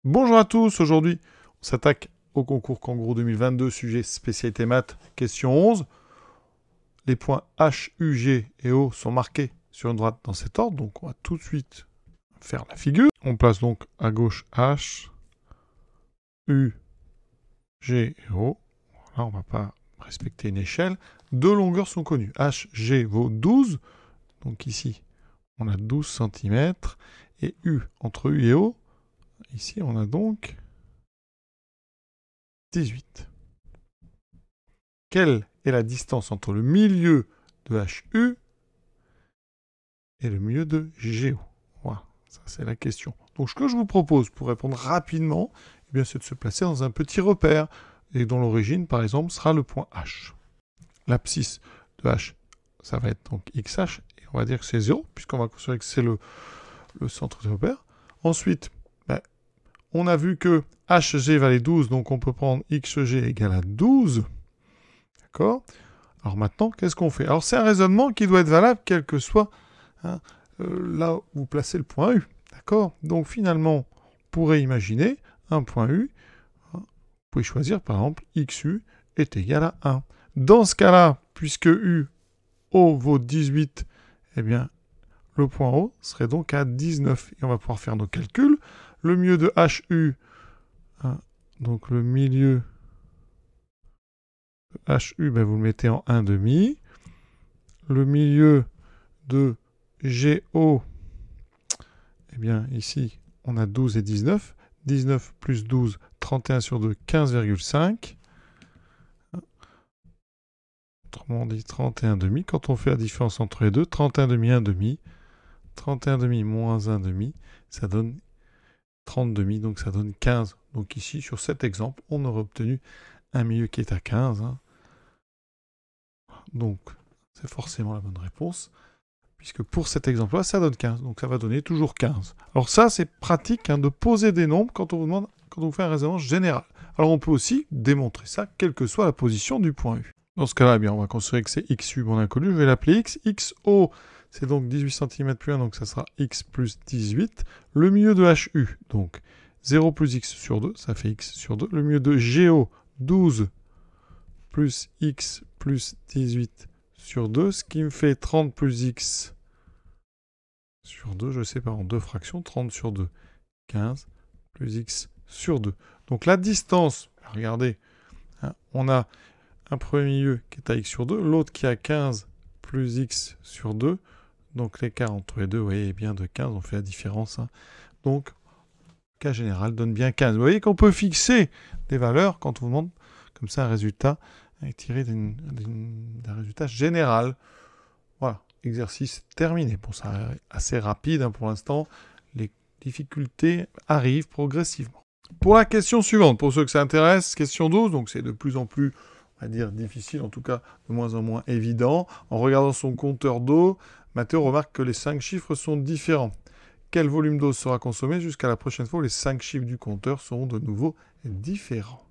Bonjour à tous, aujourd'hui on s'attaque au concours Kangourou 2022, sujet spécialité maths, question 11. Les points H, U, G et O sont marqués sur une droite dans cet ordre, donc on va tout de suite faire la figure. On place donc à gauche H, U, G et O. Là on ne va pas respecter une échelle. Deux longueurs sont connues. H, G vaut 12, donc ici on a 12 cm, et U, entre U et O, ici on a donc 18. Quelle est la distance entre le milieu de HU et le milieu de GO? Voilà, ça c'est la question. Donc ce que je vous propose pour répondre rapidement, eh bien, c'est de se placer dans un petit repère, et dont l'origine, par exemple, sera le point H. L'abscisse de H, ça va être donc XH, et on va dire que c'est 0, puisqu'on va considérer que c'est le centre du repère. Ensuite, on a vu que HG valait 12, donc on peut prendre XG égale à 12. D'accord? Alors maintenant, qu'est-ce qu'on fait? Alors c'est un raisonnement qui doit être valable quel que soit là où vous placez le point U. D'accord? Donc finalement, on pourrait imaginer un point U. Vous pouvez choisir par exemple XU est égal à 1. Dans ce cas-là, puisque U, O vaut 18, eh bien le point O serait donc à 19. Et on va pouvoir faire nos calculs. Le milieu de HU, donc le milieu de HU, vous le mettez en 1,5. Le milieu de GO, eh bien ici, on a 12 et 19. 19 plus 12, 31 sur 2, 15,5. Autrement dit, 31,5. Quand on fait la différence entre les deux, 31,5, 1,5. 31,5 moins 1,5, ça donne 30,5, donc ça donne 15. Donc ici, sur cet exemple, on aurait obtenu un milieu qui est à 15. Donc, c'est forcément la bonne réponse, puisque pour cet exemple-là, ça donne 15. Donc ça va donner toujours 15. Alors ça, c'est pratique de poser des nombres quand on vous demande, quand on vous fait un raisonnement général. Alors on peut aussi démontrer ça, quelle que soit la position du point U. Dans ce cas-là, eh bien, on va considérer que c'est XU, mon inconnu, je vais l'appeler X. XO, c'est donc 18 cm plus 1, donc ça sera X plus 18. Le milieu de HU, donc 0 plus X sur 2, ça fait X sur 2. Le milieu de GO, 12 plus X plus 18 sur 2, ce qui me fait 30 plus X sur 2, je sépare en deux fractions, 30 sur 2, 15 plus X sur 2. Donc la distance, regardez, on a un premier milieu qui est à X sur 2, l'autre qui a 15 plus X sur 2, donc l'écart entre les deux, vous voyez, est bien de 15, on fait la différence. Donc, cas général donne bien 15. Vous voyez qu'on peut fixer des valeurs quand on vous demande comme ça un résultat tiré d'un résultat général. Voilà, exercice terminé. Bon, ça assez rapide pour l'instant. Les difficultés arrivent progressivement. Pour la question suivante, pour ceux que ça intéresse, question 12, donc c'est de plus en plus, on va dire, difficile, en tout cas de moins en moins évident. En regardant son compteur d'eau, Mathéo remarque que les 5 chiffres sont différents. Quel volume d'eau sera consommé jusqu'à la prochaine fois où les 5 chiffres du compteur seront de nouveau différents?